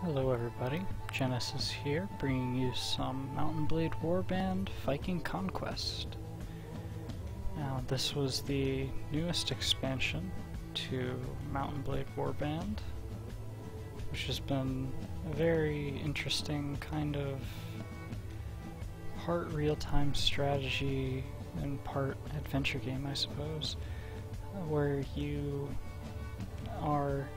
Hello everybody, Genesis here, bringing you some Mountain Blade Warband Viking Conquest. Now this was the newest expansion to Mountain Blade Warband, which has been a very interesting kind of part real-time strategy and part adventure game, I suppose, where you are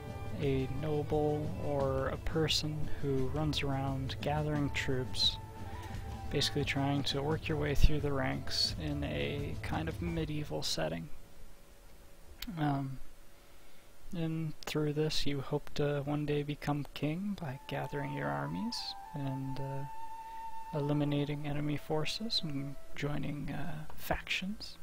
a noble or a person who runs around gathering troops, basically trying to work your way through the ranks in a kind of medieval setting. And through this you hope to one day become king by gathering your armies and eliminating enemy forces and joining factions.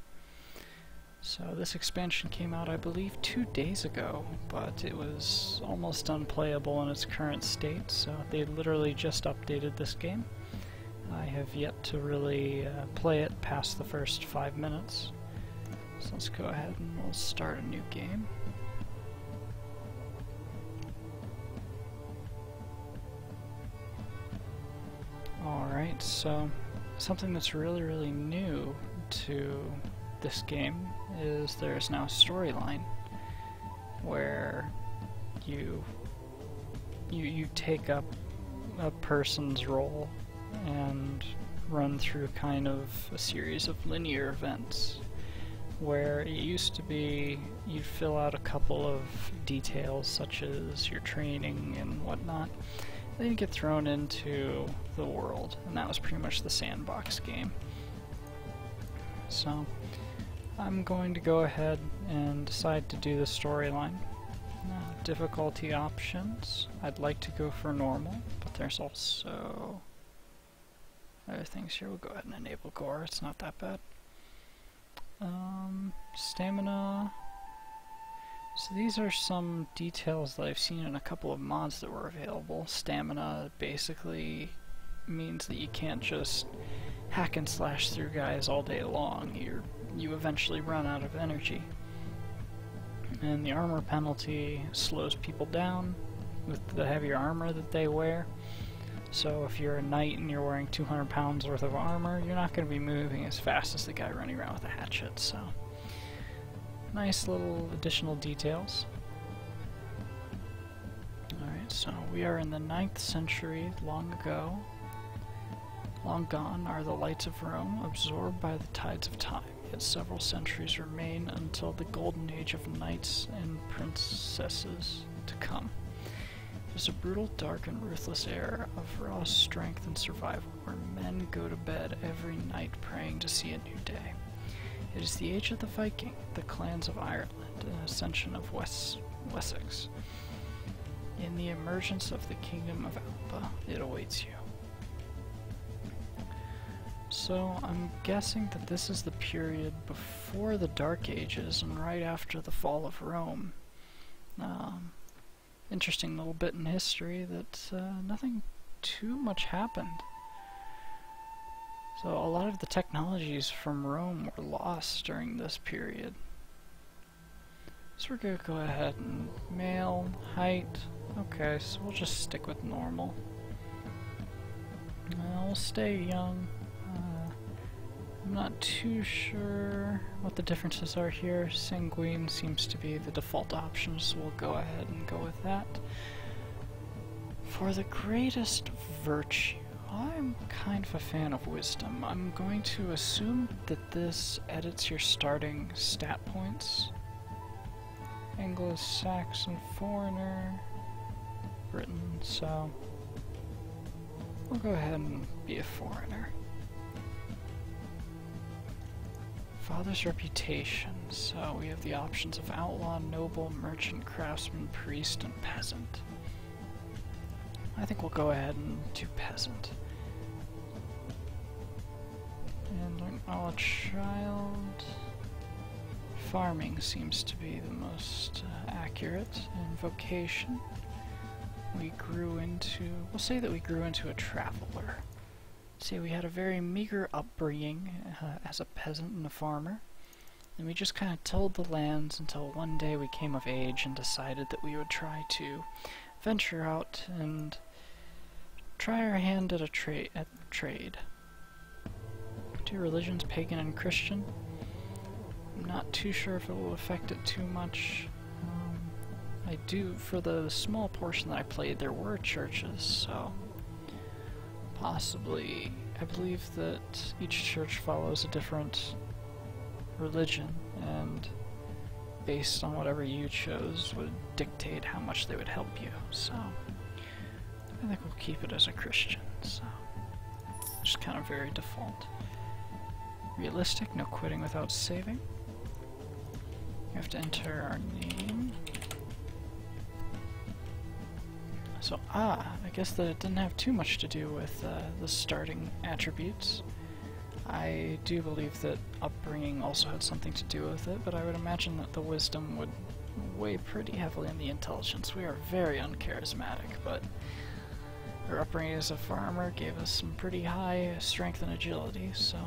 So this expansion came out, I believe, 2 days ago, but it was almost unplayable in its current state, so they literally just updated this game. I have yet to really play it past the first 5 minutes. So let's go ahead and we'll start a new game. Alright, so something that's really new to this game is there's now a storyline where you take up a person's role and run through kind of a series of linear events, where it used to be you'd fill out a couple of details such as your training and whatnot, then you get thrown into the world, and that was pretty much the sandbox game. So I'm going to go ahead and decide to do the storyline. Difficulty options, I'd like to go for normal, but there's also other things here. We'll go ahead and enable gore, it's not that bad. Stamina. So these are some details that I've seen in a couple of mods that were available. Stamina basically means that you can't just hack and slash through guys all day long. You eventually run out of energy. And the armor penalty slows people down with the heavier armor that they wear. So if you're a knight and you're wearing 200 pounds worth of armor, you're not going to be moving as fast as the guy running around with a hatchet. So nice little additional details. Alright, so we are in the 9th century, long ago. Long gone are the lights of Rome, absorbed by the tides of time. Yet several centuries remain until the golden age of knights and princesses to come. It is a brutal, dark, and ruthless era of raw strength and survival, where men go to bed every night praying to see a new day. It is the age of the Viking, the clans of Ireland, and ascension of Wessex. In the emergence of the kingdom of Alba, it awaits you. So I'm guessing that this is the period before the Dark Ages and right after the fall of Rome. Interesting little bit in history that nothing too much happened. So a lot of the technologies from Rome were lost during this period. So we're going to go ahead and male, height, okay, so we'll just stick with normal. We'll stay young. I'm not too sure what the differences are here. Sanguine seems to be the default option, so we'll go ahead and go with that. For the greatest virtue, I'm kind of a fan of wisdom. I'm going to assume that this edits your starting stat points. Anglo-Saxon foreigner, Britain, so we'll go ahead and be a foreigner. Father's reputation, so we have the options of outlaw, noble, merchant, craftsman, priest, and peasant. I think we'll go ahead and do peasant. And learn all child. Farming seems to be the most accurate. And vocation, we'll say that we grew into a traveler. See, we had a very meager upbringing as a peasant and a farmer, and we just kind of tilled the lands until one day we came of age and decided that we would try to venture out and try our hand at a trade. Two religions, pagan and Christian. I'm not too sure if it will affect it too much. I do, for the small portion that I played, there were churches, so possibly, I believe that each church follows a different religion, and based on whatever you chose would dictate how much they would help you, so I think we'll keep it as a Christian, so just kind of very default. Realistic, no quitting without saving. You have to enter our name. So, I guess that it didn't have too much to do with the starting attributes. I do believe that upbringing also had something to do with it, but I would imagine that the wisdom would weigh pretty heavily on the intelligence. We are very uncharismatic, but our upbringing as a farmer gave us some pretty high strength and agility, so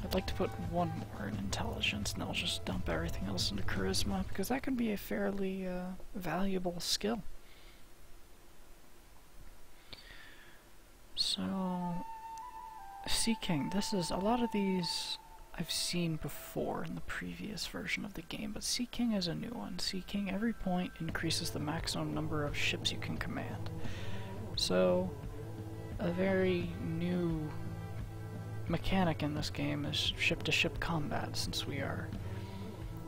I'd like to put one more in intelligence, and then I'll just dump everything else into charisma, because that can be a fairly valuable skill. So, Sea King, this is, a lot of these I've seen before in the previous version of the game, but Sea King is a new one. Sea King, every point increases the maximum number of ships you can command. So, a very new mechanic in this game is ship-to-ship combat. Since we are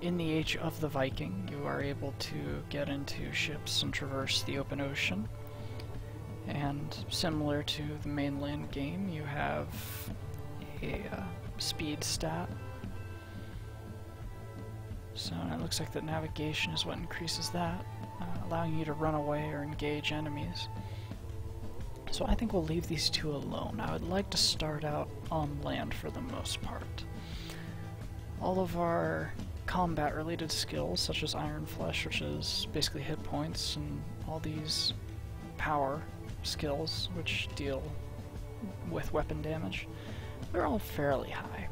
in the age of the Viking, you are able to get into ships and traverse the open ocean. And similar to the mainland game, you have a speed stat. So it looks like that navigation is what increases that, allowing you to run away or engage enemies. So I think we'll leave these two alone. I would like to start out on land for the most part. All of our combat-related skills, such as Iron Flesh, which is basically hit points, and all these power skills, which deal with weapon damage, they're all fairly high.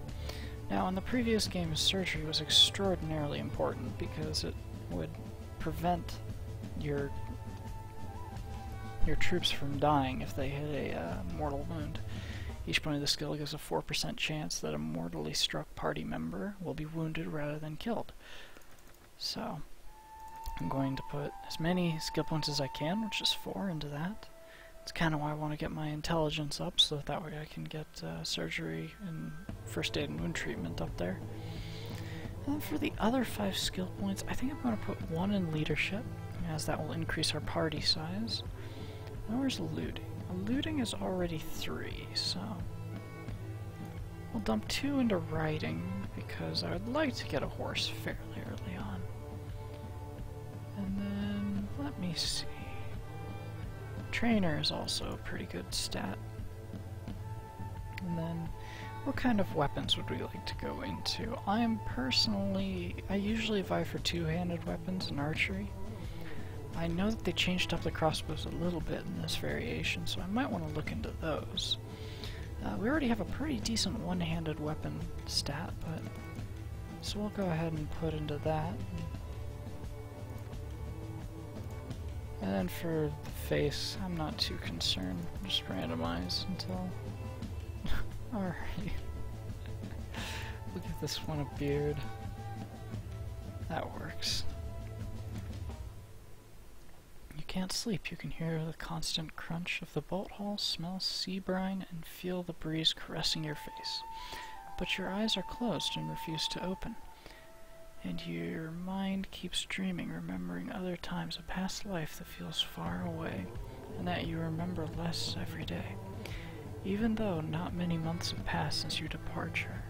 Now, in the previous game, surgery was extraordinarily important because it would prevent your troops from dying if they hit a mortal wound. Each point of the skill gives a 4% chance that a mortally struck party member will be wounded rather than killed. So, I'm going to put as many skill points as I can, which is 4, into that. It's kind of why I want to get my intelligence up, so that way I can get surgery and first aid and wound treatment up there. And then for the other 5 skill points, I think I'm going to put 1 in leadership, as that will increase our party size. Now where's looting? Looting is already 3, so we'll dump 2 into riding, because I would like to get a horse fairly early on. And then, let me see. Trainer is also a pretty good stat. And then, what kind of weapons would we like to go into? I usually vie for 2-handed weapons in archery. I know that they changed up the crossbows a little bit in this variation, so I might want to look into those. We already have a pretty decent one-handed weapon stat, but so we'll go ahead and put into that. And then for the face, I'm not too concerned. Just randomize until... Alright. Look at this one, a beard. That works. You can't sleep. You can hear the constant crunch of the bolt hole, smell sea brine, and feel the breeze caressing your face. But your eyes are closed and refuse to open. And your mind keeps dreaming, remembering other times of past life that feels far away, and that you remember less every day, even though not many months have passed since your departure.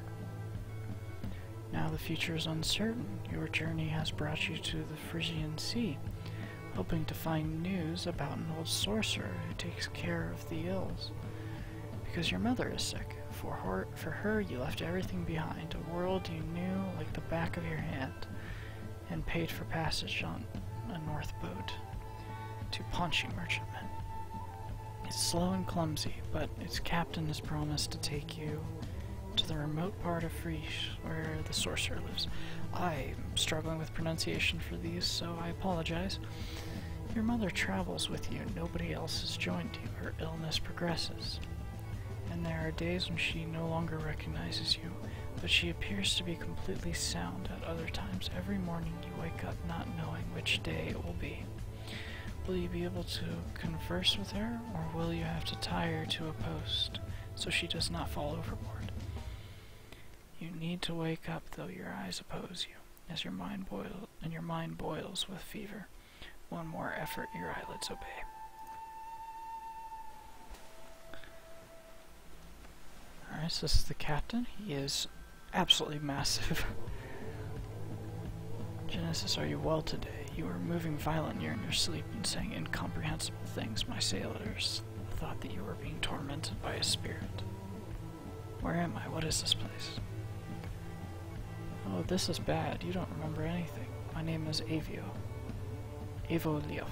Now the future is uncertain. Your journey has brought you to the Frisian Sea, hoping to find news about an old sorcerer who takes care of the ills. Because your mother is sick. For her, you left everything behind, a world you knew like the back of your hand, and paid for passage on a north boat to Paunchy Merchantman. It's slow and clumsy, but its captain has promised to take you to the remote part of Friche, where the sorcerer lives. I'm struggling with pronunciation for these, so I apologize. Your mother travels with you, nobody else has joined you. Her illness progresses. And there are days when she no longer recognizes you, but she appears to be completely sound at other times. Every morning you wake up not knowing which day it will be. Will you be able to converse with her, or will you have to tie her to a post so she does not fall overboard? You need to wake up, though your eyes oppose you, as your mind boils with fever. One more effort, your eyelids obey. Alright, so this is the captain. He is absolutely massive. Genesis, are you well today? You were moving violently in your sleep and saying incomprehensible things. My sailors thought that you were being tormented by a spirit. Where am I? What is this place? Oh, this is bad. You don't remember anything. My name is Avio. Avoliof.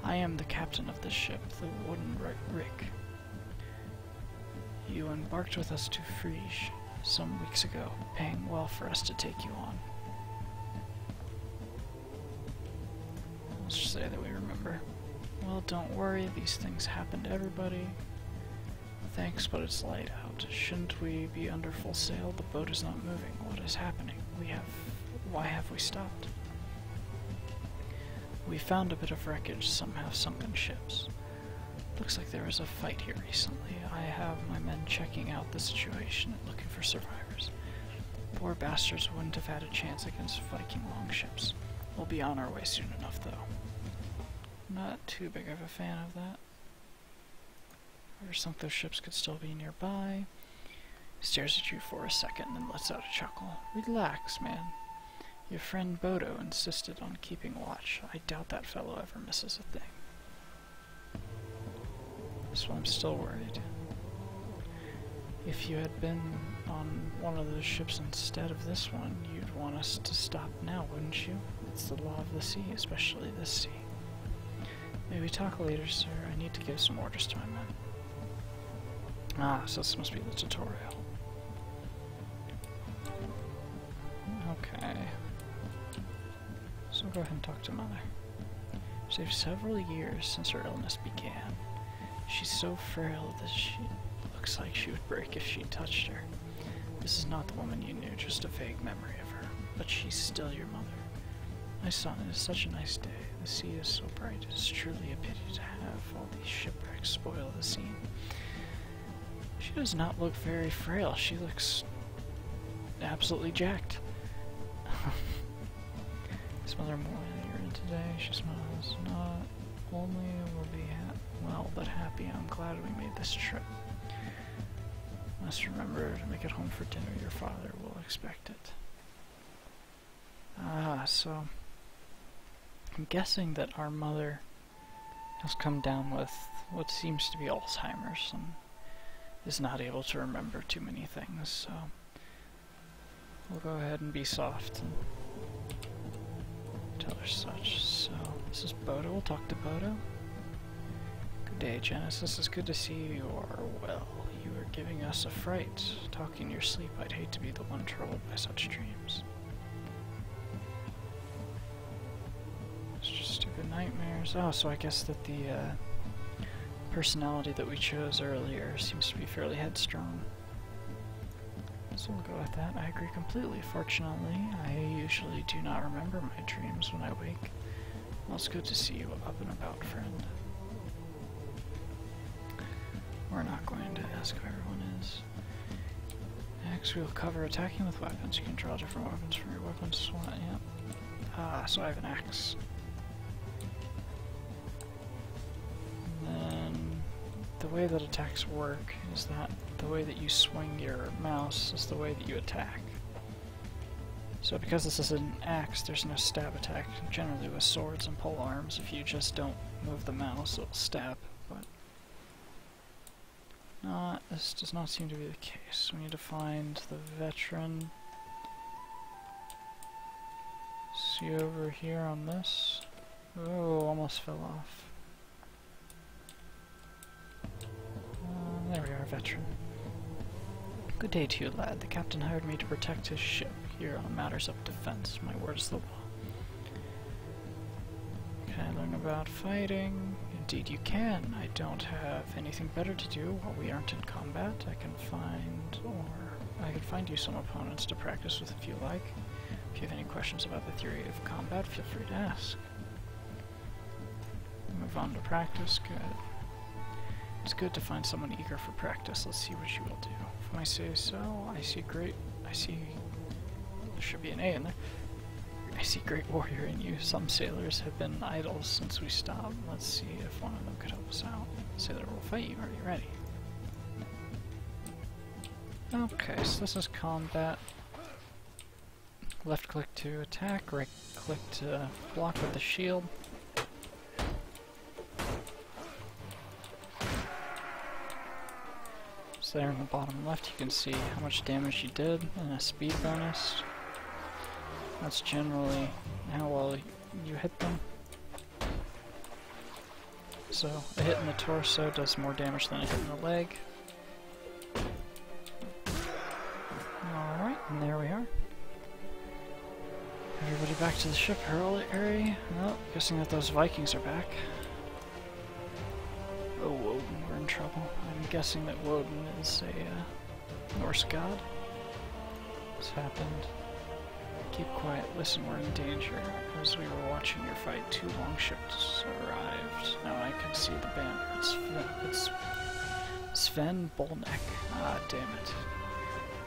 I am the captain of this ship, the wooden rig. You embarked with us to Frege some weeks ago, paying well for us to take you on. Let's just say that we remember. Well, don't worry, these things happen to everybody. Thanks, but it's light out. Shouldn't we be under full sail? The boat is not moving. What is happening? Why have we stopped? We found a bit of wreckage, somehow sunken ships. Looks like there was a fight here recently. I have my men checking out the situation and looking for survivors. Poor bastards wouldn't have had a chance against Viking longships. We'll be on our way soon enough, though. Not too big of a fan of that. Whoever sunk those ships could still be nearby. He stares at you for a second and then lets out a chuckle. Relax, man. Your friend Bodo insisted on keeping watch. I doubt that fellow ever misses a thing. So I'm still worried. If you had been on one of those ships instead of this one, you'd want us to stop now, wouldn't you? It's the law of the sea, especially this sea. Maybe talk later, sir. I need to give some orders to my men. Ah, so this must be the tutorial. Okay. So go ahead and talk to Mother. It's been several years since her illness began. She's so frail that she looks like she would break if she touched her. This is not the woman you knew, just a vague memory of her. But she's still your mother. My son, it is such a nice day. The sea is so bright. It is truly a pity to have all these shipwrecks spoil the scene. She does not look very frail. She looks absolutely jacked. Is Mother more in today? She smiles. Not only will be well, but happy. I'm glad we made this trip. Must remember to make it home for dinner. Your father will expect it. Ah, so I'm guessing that our mother has come down with what seems to be Alzheimer's and is not able to remember too many things, so we'll go ahead and be soft and tell her such. So, this is Bodo. We'll talk to Bodo. Good day, Genesis. It's good to see you are well. You are giving us a fright. Talking in your sleep, I'd hate to be the one troubled by such dreams. It's just stupid nightmares. Oh, so I guess that the personality that we chose earlier seems to be fairly headstrong. So we'll go with that. I agree completely. Fortunately, I usually do not remember my dreams when I wake. Well, it's good to see you up and about, friend. We're not going to ask who everyone is. Next, we'll cover attacking with weapons. You can draw different weapons from your weapons slot. Yep. Ah, so I have an axe. The way that attacks work is that the way that you swing your mouse is the way that you attack. So because this is an axe, there's no stab attack. Generally with swords and pole arms, if you just don't move the mouse, it'll stab, but this does not seem to be the case. We need to find the veteran. See over here on this. Oh, almost fell off. There we are, veteran. Good day to you, lad. The captain hired me to protect his ship here on matters of defense. My word is the law. Can I learn about fighting? Indeed you can. I don't have anything better to do while we aren't in combat. I can find you some opponents to practice with if you like. If you have any questions about the theory of combat, feel free to ask. Move on to practice. Good. It's good to find someone eager for practice. Let's see what you will do. If I say so, there should be an A in there. I see great warrior in you. Some sailors have been idle since we stopped. Let's see if one of them could help us out. Sailor will fight you. Are you ready? Okay, so this is combat. Left click to attack, right click to block with the shield. So there in the bottom left you can see how much damage you did and a speed bonus. That's generally how well you hit them. So a hit in the torso does more damage than a hit in the leg. Alright, and there we are. Everybody back to the ship area. Well, guessing that those Vikings are back. Oh, Woden, we're in trouble. I'm guessing that Woden is a Norse god. What's happened? Keep quiet, listen, we're in danger. As we were watching your fight, 2 longships arrived. Now I can see the banner. It's Sven Bolnek. Ah, damn it.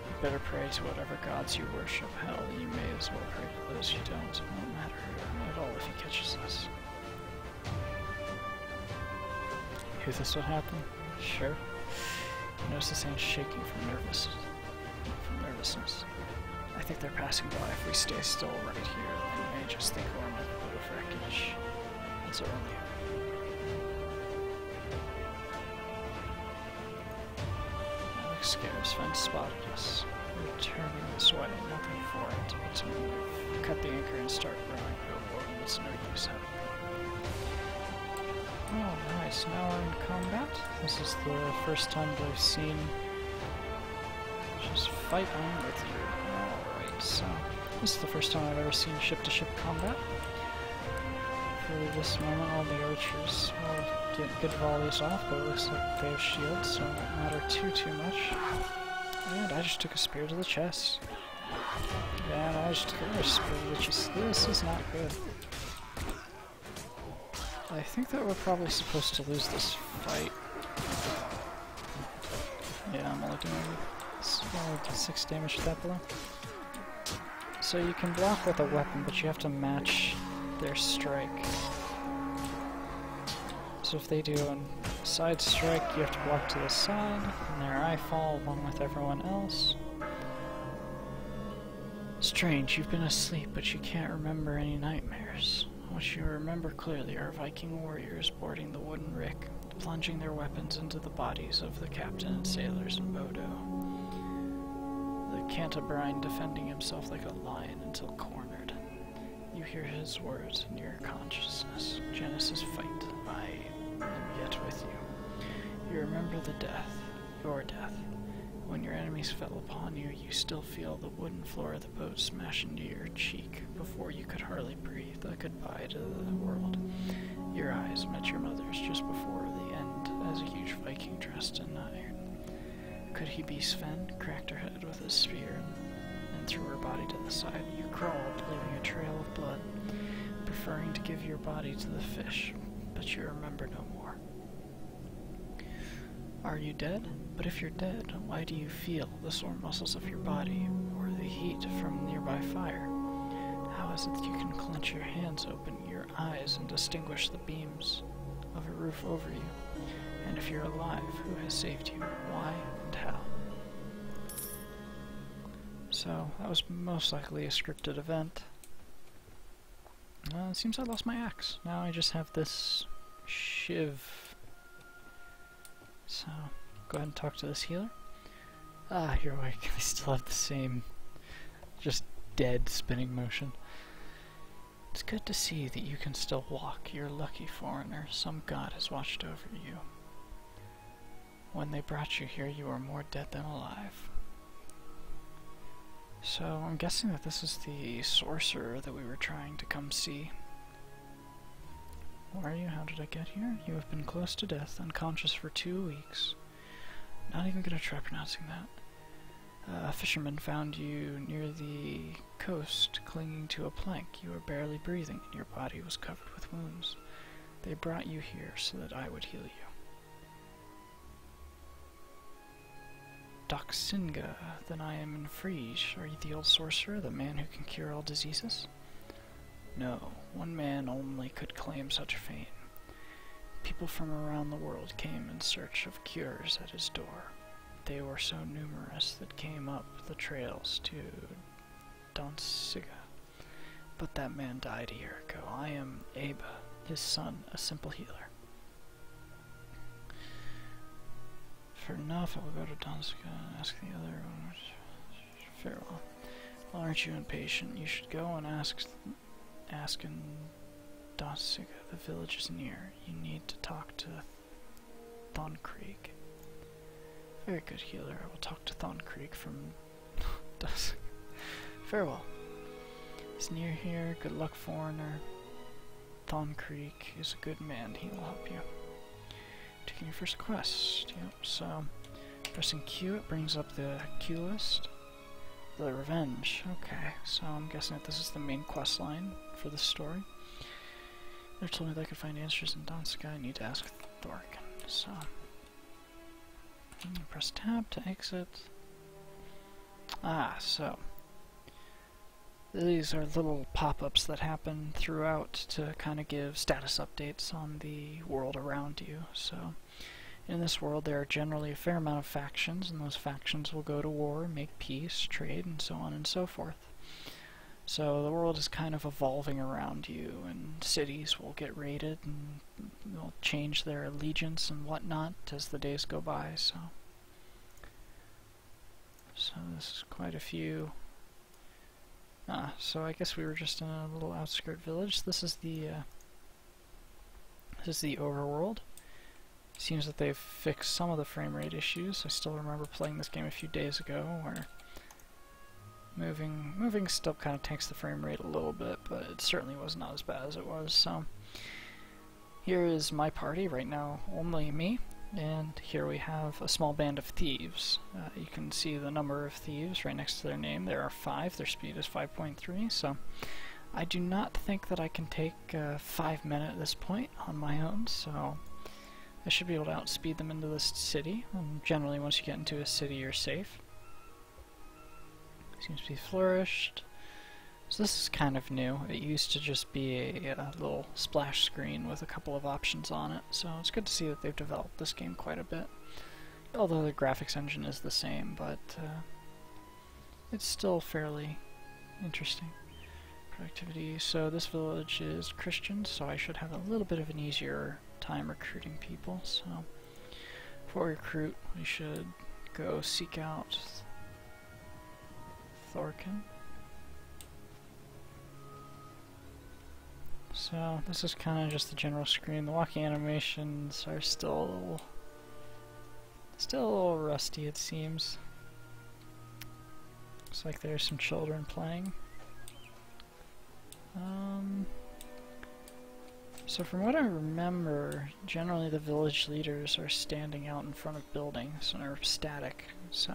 You better pray to whatever gods you worship. Hell, you may as well pray to those you don't. It won't matter at all if he catches us. You hear this would happen? Sure. Notice this hand's shaking from nervousness. I think they're passing by. If we stay still right here, they may just think we're in a bit of wreckage. That's early. Alex scares. Sven spotted us. We're turning this way. Nothing for it but to move. Cut the anchor and start rowing. Oh, it's no use having. Oh, nice. Now we're in combat. This is the first time that I've seen. Just fight on with you. Alright, so this is the first time I've ever seen ship-to-ship combat. For this moment, all the archers will get good volleys off, but it looks like they have shields, so it won't matter too much. And I just took a spear to the chest. And I just took a spear to the chest. This is not good. I think that we're probably supposed to lose this fight. Yeah, I'm only doing 6 damage to that blow. So you can block with a weapon, but you have to match their strike. So if they do a side strike, you have to block to the side, and there I fall along with everyone else. Strange, you've been asleep, but you can't remember any nightmares. What you remember clearly are Viking warriors boarding the wooden rick, plunging their weapons into the bodies of the captain and sailors in Bodo. The Cantabrine defending himself like a lion until cornered. You hear his words in your consciousness. Genesis fight. I am yet with you. You remember the death, your death. When your enemies fell upon you, you still feel the wooden floor of the boat smash into your cheek before you could hardly breathe a goodbye to the world. Your eyes met your mother's just before the end as a huge Viking dressed in iron. Could he be Sven? Cracked her head with his spear and threw her body to the side. You crawled, leaving a trail of blood, preferring to give your body to the fish, but you remember no more. Are you dead? But if you're dead, why do you feel the sore muscles of your body, or the heat from nearby fire? How is it that you can clench your hands open, your eyes, and distinguish the beams of a roof over you? And if you're alive, who has saved you? Why and how? So, that was most likely a scripted event. It seems I lost my axe. Now I just have this shiv. So, go ahead and talk to this healer. Ah, you're awake. I still have the same, just dead spinning motion. It's good to see that you can still walk. You're a lucky foreigner. Some god has watched over you. When they brought you here, you were more dead than alive. So, I'm guessing that this is the sorcerer that we were trying to come see. Who are you? How did I get here? You have been close to death, unconscious for 2 weeks. Not even gonna try pronouncing that. A fisherman found you near the coast, clinging to a plank. You were barely breathing, and your body was covered with wounds. They brought you here so that I would heal you. Doxinga, then I am in Frege. Are you the old sorcerer, the man who can cure all diseases? No, one man only could claim such fame. People from around the world came in search of cures at his door. They were so numerous that came up the trails to Doxinga. But that man died a year ago. I am Aba, his son, a simple healer. For enough, I will go to Doxinga and ask the other one. Farewell. Well, aren't you impatient? You should go and ask in Doxinga. The village is near. You need to talk to Thonkreek. Very good healer. I will talk to Thonkreek from Doxinga. Farewell. He's near here. Good luck, foreigner. Thonkreek is a good man. He will help you. Taking your first quest. Yep, so pressing Q, it brings up the queue list. The Revenge. Okay, so I'm guessing that this is the main quest line for the story. They told me that I could find answers in Doxinga. I need to ask Thorkin. So press tab to exit. So these are little pop-ups that happen throughout to kind of give status updates on the world around you. So in this world there are generally a fair amount of factions, and those factions will go to war, make peace, trade, and so on and so forth. So the world is kind of evolving around you, and cities will get raided and they'll change their allegiance and whatnot as the days go by. So this is quite a few. So I guess we were just in a little outskirt village. This is the overworld. Seems that they've fixed some of the frame rate issues. I still remember playing this game a few days ago where moving still kind of takes the frame rate a little bit, but it certainly was not as bad as it was. So here is my party right now, only me. And here we have a small band of thieves. You can see the number of thieves right next to their name. There are 5. Their speed is 5.3. So I do not think that I can take 5 men at this point on my own. So I should be able to outspeed them into this city. And generally, once you get into a city, you're safe. Seems to be flourished. So this is kind of new. It used to just be a little splash screen with a couple of options on it, so it's good to see that they've developed this game quite a bit. Although the graphics engine is the same, but it's still fairly interesting. Productivity. So this village is Christian, so I should have a little bit of an easier time recruiting people. So before we recruit, we should go seek out Thorkin. So this is kind of just the general screen. The walking animations are still a little rusty, it seems. Looks like there's some children playing. So from what I remember, generally the village leaders are standing out in front of buildings and are static. So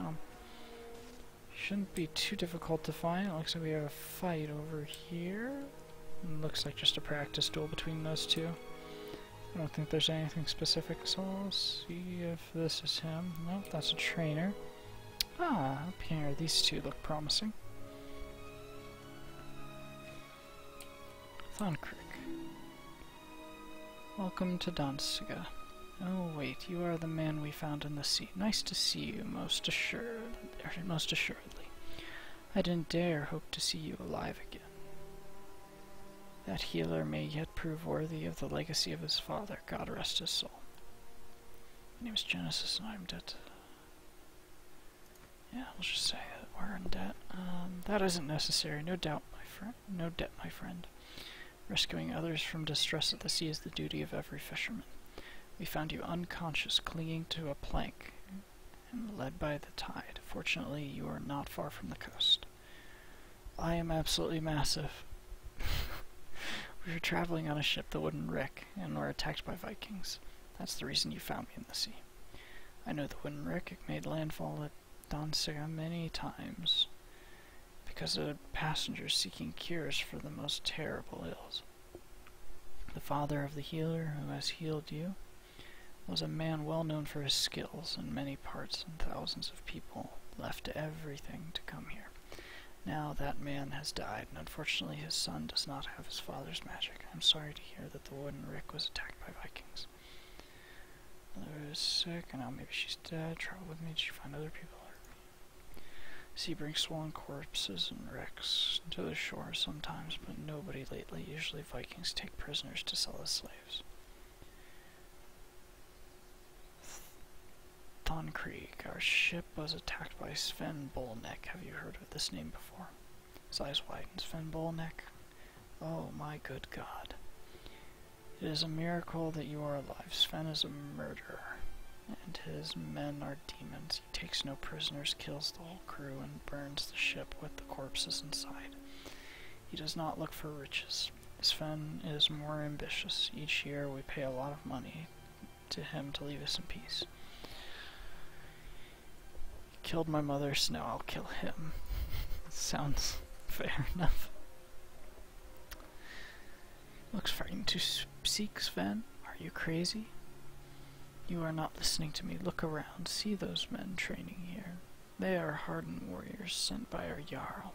shouldn't be too difficult to find. It looks like we have a fight over here. Looks like just a practice duel between those two. I don't think there's anything specific, so I'll see if this is him. Nope, that's a trainer. Up here, these two look promising. Thonkreek. Welcome to Doxinga. Oh wait, you are the man we found in the sea. Nice to see you, most assuredly. I didn't dare hope to see you alive again. That healer may yet prove worthy of the legacy of his father. God rest his soul. My name is Genesis, and I'm dead. Yeah, we'll just say that we're in debt. That isn't necessary. No doubt, my friend. No debt, my friend. Rescuing others from distress at the sea is the duty of every fisherman. We found you unconscious, clinging to a plank, and led by the tide. Fortunately, you are not far from the coast. I am absolutely massive. We were traveling on a ship, the Wooden Rick, and were attacked by Vikings. That's the reason you found me in the sea. I know the Wooden Rick. It made landfall at Danziga many times because of passengers seeking cures for the most terrible ills. The father of the healer who has healed you was a man well known for his skills in many parts, and thousands of people left everything to come here. Now that man has died, and unfortunately his son does not have his father's magic. I'm sorry to hear that the Wooden Rick was attacked by Vikings. Mother is sick, and now maybe she's dead. Travel with me. Did you find other people? Sea brings swollen corpses and wrecks to the shore sometimes, but nobody lately. Usually Vikings take prisoners to sell as slaves. Creek. Our ship was attacked by Sven Bullneck. Have you heard of this name before? His eyes widened. Sven Bullneck? Oh my good God. It is a miracle that you are alive. Sven is a murderer, and his men are demons. He takes no prisoners, kills the whole crew, and burns the ship with the corpses inside. He does not look for riches. Sven is more ambitious. Each year we pay a lot of money to him to leave us in peace. Killed my mother, so now I'll kill him. Sounds fair enough. Looks frightening to seek, Sven. Are you crazy? You are not listening to me. Look around. See those men training here. They are hardened warriors sent by our Jarl.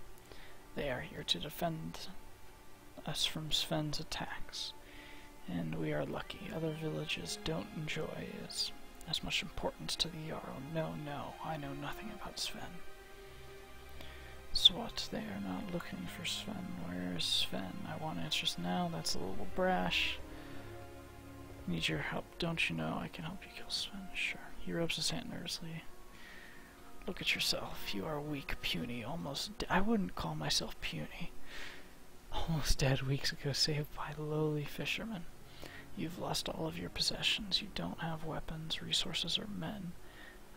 They are here to defend us from Sven's attacks. And we are lucky. Other villages don't enjoy as much importance to the Jarl. No, I know nothing about Sven. So what? They are not looking for Sven. Where is Sven? I want answers now. That's a little brash. Need your help. Don't you know I can help you kill Sven? Sure. He rubs his hand nervously. Look at yourself. You are weak, puny, almost I wouldn't call myself puny. Almost dead weeks ago, saved by lowly fishermen. You've lost all of your possessions. You don't have weapons, resources, or men.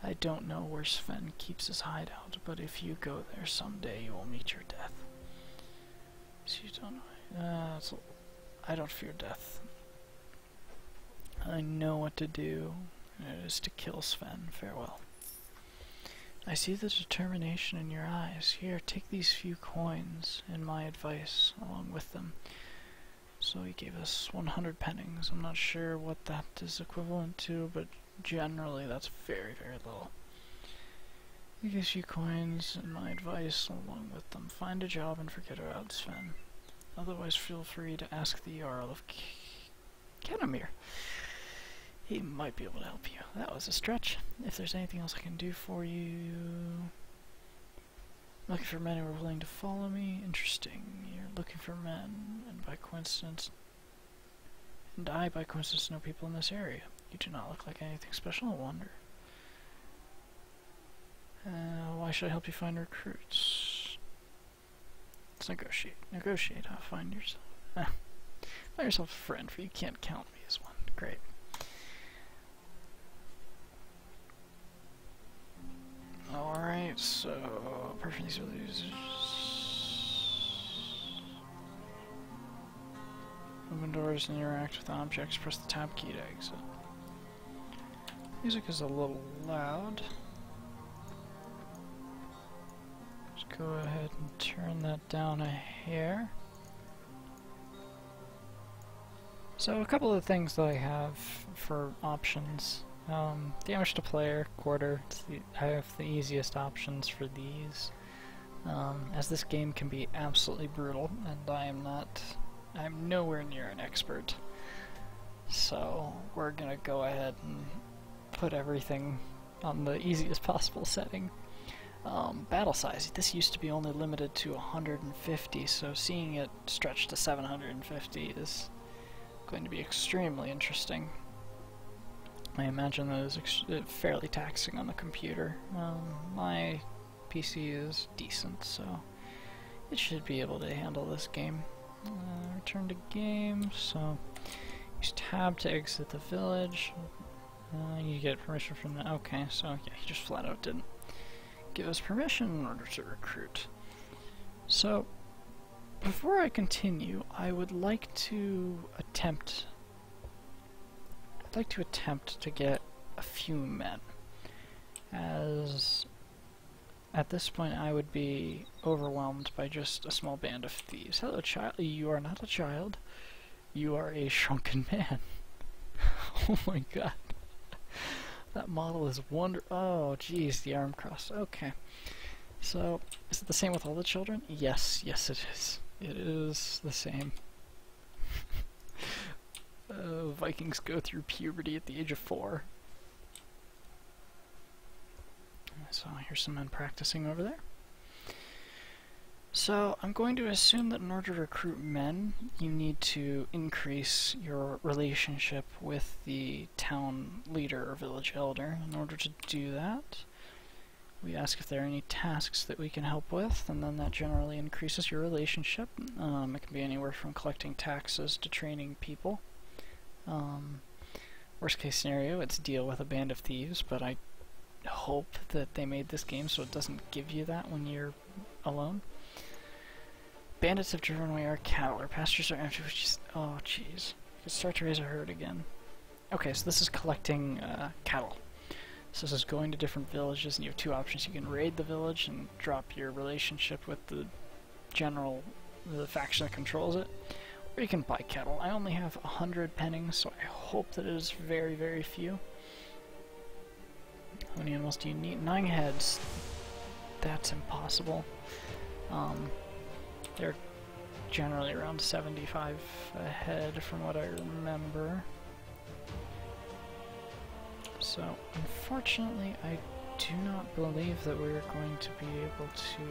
I don't know where Sven keeps his hideout, but if you go there someday, you will meet your death. So you don't know. I don't fear death. I know what to do, and it is to kill Sven. Farewell. I see the determination in your eyes. Here, take these few coins and my advice along with them. So he gave us 100 pennings. I'm not sure what that is equivalent to, but generally that's very, very little. He gives you coins and my advice along with them. Find a job and forget about Sven. Otherwise feel free to ask the Jarl of Kenamir. He might be able to help you. That was a stretch. If there's anything else I can do for you... Looking for men who are willing to follow me? Interesting. You're looking for men, and by coincidence... And I, by coincidence, know people in this area. You do not look like anything special, I wonder. Why should I help you find recruits? Let's negotiate. Negotiate, huh? Find yourself a friend, for you can't count me as one. Great. Alright, so apart from these other users, open doors and interact with objects, press the tab key to exit. Music is a little loud. Let's go ahead and turn that down a hair. So a couple of things that I have for options. Damage to player, quarter. I have the easiest options for these, as this game can be absolutely brutal, and I'm nowhere near an expert. So we're gonna go ahead and put everything on the easiest possible setting. Battle size. This used to be only limited to 150, so seeing it stretch to 750 is going to be extremely interesting. I imagine that is fairly taxing on the computer. My PC is decent, so it should be able to handle this game. Return to game, so use tab to exit the village. You get permission from the... Okay, so yeah, he just flat out didn't give us permission in order to recruit. So, before I continue, I would like to attempt... I'd like to attempt to get a few men, as at this point I would be overwhelmed by just a small band of thieves. Hello, child. You are not a child. You are a shrunken man. Oh my god. That model is oh jeez, the arm cross. Okay. So, is it the same with all the children? Yes, yes it is. It is the same. Vikings go through puberty at the age of 4. So here's some men practicing over there. So I'm going to assume that in order to recruit men, you need to increase your relationship with the town leader or village elder. In order to do that, we ask if there are any tasks that we can help with, and then that generally increases your relationship. It can be anywhere from collecting taxes to training people. Worst case scenario, it's deal with a band of thieves, but I hope that they made this game so it doesn't give you that when you're alone. Bandits have driven away our cattle. Our pastures are empty, which is... oh, jeez. We could start to raise a herd again. Okay, so this is collecting cattle. So this is going to different villages, and you have two options. You can raid the village and drop your relationship with the faction that controls it, or you can buy cattle. I only have 100 pennings, so I hope that it is very, very few. How many animals do you need? 9 heads. That's impossible. They're generally around 75 a head from what I remember. So, unfortunately, I do not believe that we're going to be able to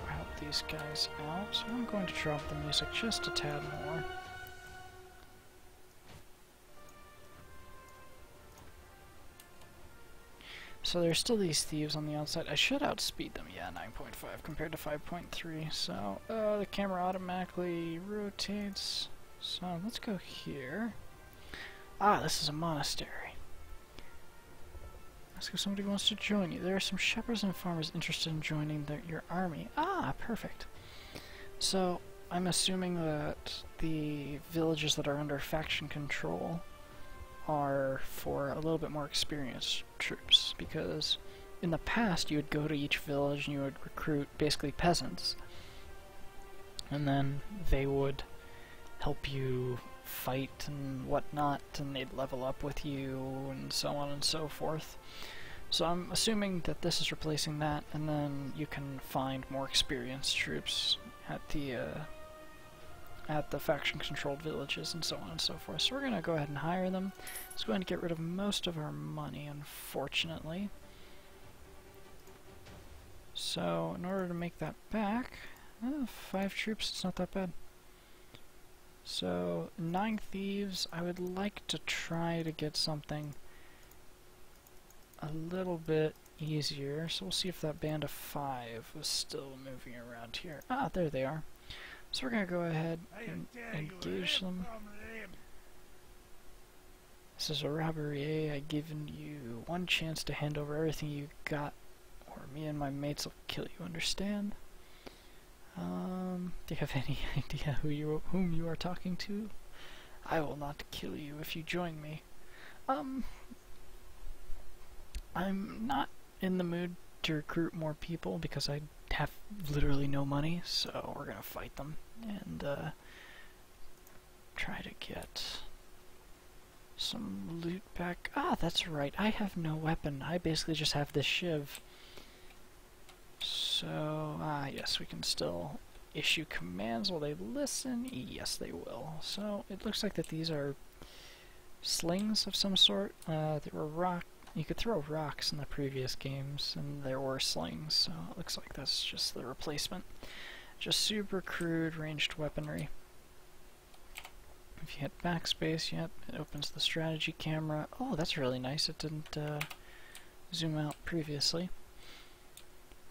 help these guys out, so I'm going to drop the music just a tad more. So there's still these thieves on the outside. I should outspeed them. Yeah, 9.5 compared to 5.3. So, the camera automatically rotates. So, let's go here. Ah, this is a monastery. Ask if somebody wants to join you. There are some shepherds and farmers interested in joining your army. Ah, perfect. So, I'm assuming that the villages that are under faction control are for a little bit more experienced troops, because in the past you would go to each village and you would recruit basically peasants, and then they would help you fight and whatnot, and they'd level up with you and so on and so forth. So I'm assuming that this is replacing that, and then you can find more experienced troops at the faction-controlled villages and so on and so forth. So we're going to go ahead and hire them. It's going to get rid of most of our money, unfortunately. So in order to make that back, 5 troops, it's not that bad. So 9 thieves. I would like to try to get something a little bit easier. So we'll see if that band of 5 was still moving around here. Ah, there they are. So we're going to go ahead and engage them. This is a robbery. I've given you 1 chance to hand over everything you got, or me and my mates will kill you, understand? Do you have any idea whom you are talking to? I will not kill you if you join me. I'm not in the mood to recruit more people because I have literally no money, so we're gonna fight them and try to get some loot back. Ah, that's right, I have no weapon. I basically just have this shiv. So, yes, we can still issue commands. Will they listen? Yes, they will. So, it looks like that these are slings of some sort. There were you could throw rocks in the previous games, and there were slings, so it looks like that's just the replacement. Just super crude ranged weaponry. If you hit backspace, yep, it opens the strategy camera. Oh, that's really nice. It didn't zoom out previously.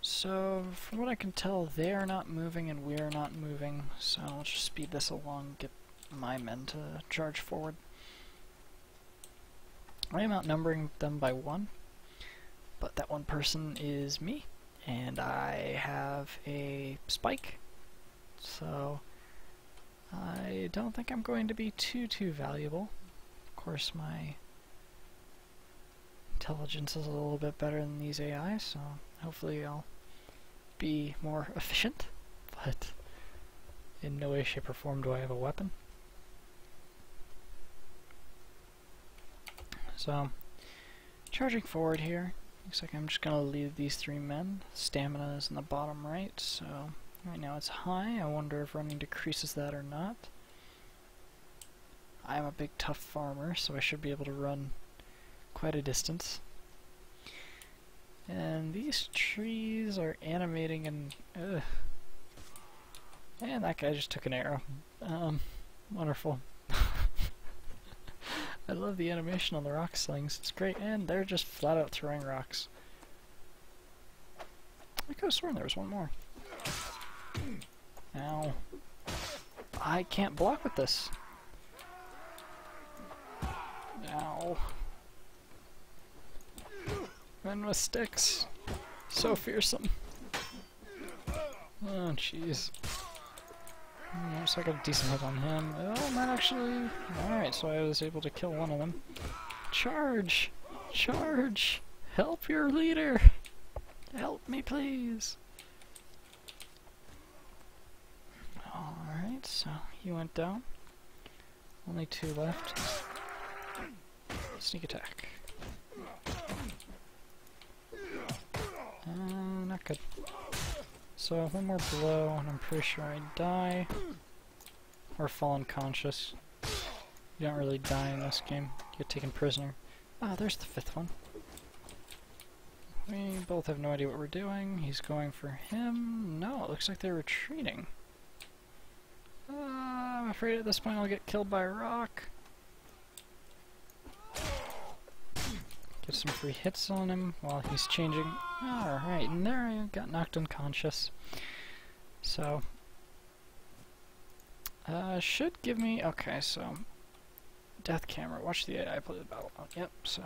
So, from what I can tell, they're not moving and we're not moving, so I'll just speed this along and get my men to charge forward. I am outnumbering them by 1, but that one person is me, and I have a spike, so I don't think I'm going to be too valuable. Of course, my intelligence is a little bit better than these AI, so hopefully I'll be more efficient, but in no way, shape, or form do I have a weapon. So, charging forward here, looks like I'm just going to leave these 3 men. Stamina is in the bottom right, so right now it's high. I wonder if running decreases that or not. I'm a big tough farmer, so I should be able to run quite a distance. And these trees are animating and and that guy just took an arrow. Wonderful. I love the animation on the rock slings, it's great, and they're just flat out throwing rocks. I could have sworn there was one more. Ow. I can't block with this. Ow. Men with sticks. So fearsome. Oh, jeez. Looks like I got a decent hit on him. Oh, not actually. Alright, so I was able to kill one of them. Charge! Charge! Help your leader! Help me, please! Alright, so he went down. Only 2 left. Sneak attack. Not good. So, one more blow, and I'm pretty sure I die. Or fall unconscious. You don't really die in this game. You get taken prisoner. Ah, there's the 5th one. We both have no idea what we're doing. He's going for him. No, it looks like they're retreating. I'm afraid at this point I'll get killed by a rock. Get some free hits on him while he's changing. Alright, and there I got knocked unconscious. So, should give me, okay, so, death camera, watch the AI play the battle. Oh, yep, so,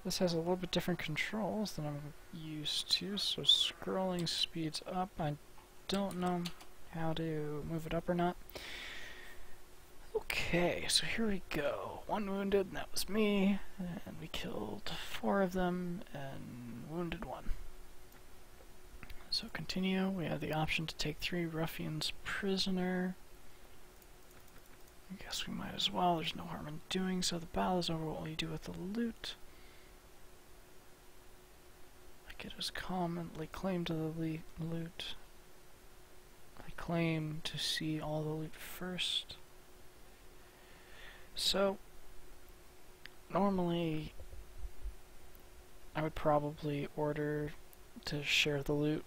this has a little bit different controls than I'm used to, so scrolling speeds up. I don't know how to move it up or not. Okay, so here we go. 1 wounded, and that was me, and we killed 4 of them, and wounded 1. So continue, we have the option to take 3 ruffians prisoner. I guess we might as well, there's no harm in doing so. The battle is over, what will you do with the loot? Like it is commonly claimed to the loot. I claim to see all the loot first. So, normally, I would probably order to share the loot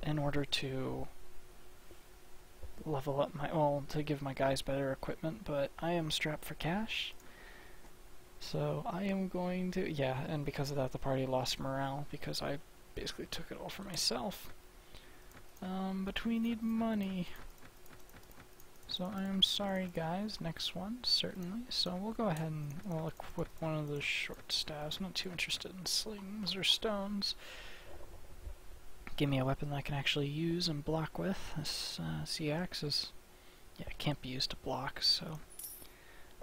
in order to level up my, well, to give my guys better equipment, but I am strapped for cash. So, I am going to, yeah, and because of that the party lost morale, because I basically took it all for myself. But we need money. So I am sorry guys, next one, certainly. So we'll go ahead and we'll equip one of the short staves. I'm not too interested in slings or stones. Give me a weapon that I can actually use and block with. This sea axe is, yeah, it can't be used to block, so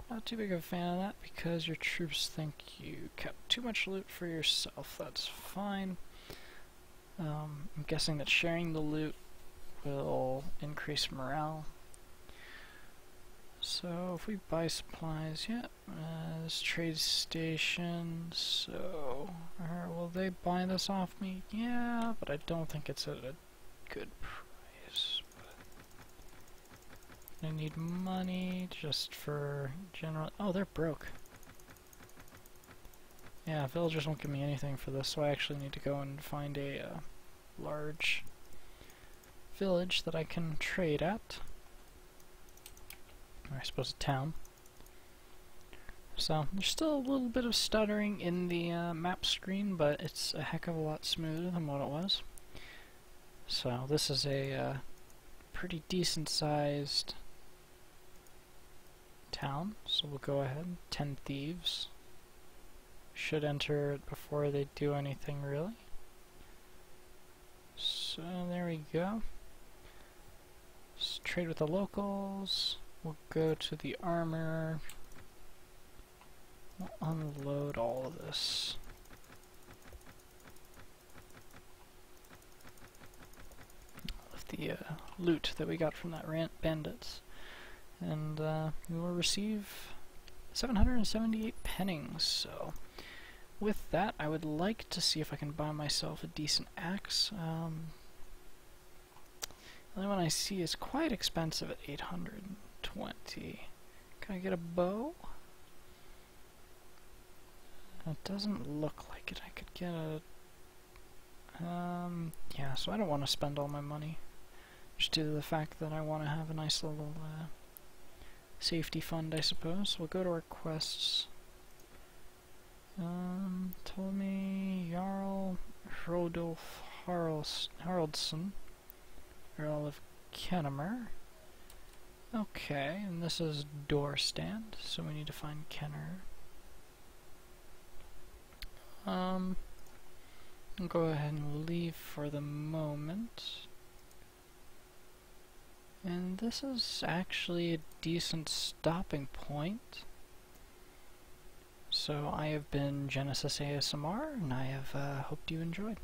not too big of a fan of that because your troops think you kept too much loot for yourself. That's fine. I'm guessing that sharing the loot will increase morale. So if we buy supplies, yeah, this trade station, so will they buy this off me? Yeah, but I don't think it's at a good price. But I need money just for general, oh, they're broke. Yeah, villagers won't give me anything for this, so I actually need to go and find a large village that I can trade at. Or I suppose a town. So there's still a little bit of stuttering in the map screen, but it's a heck of a lot smoother than what it was. So this is a pretty decent sized town, so we'll go ahead. 10 thieves. Should enter it before they do anything really. So there we go. Let's trade with the locals. We'll go to the armor. We'll unload all of this. Of the loot that we got from that bandits. And we will receive 778 pennings, so with that I would like to see if I can buy myself a decent axe. The only one I see is quite expensive at 820. Can I get a bow? It doesn't look like it. I could get a... yeah, so I don't want to spend all my money. Just due to the fact that I want to have a nice little safety fund, I suppose. We'll go to our quests. Told me Jarl Hrodulf Haraldsson, Earl of Kennemer. Okay, and this is door stand, so we need to find Kenner. I'll go ahead and leave for the moment. And this is actually a decent stopping point. So I have been Genesis ASMR, and I have hoped you enjoyed.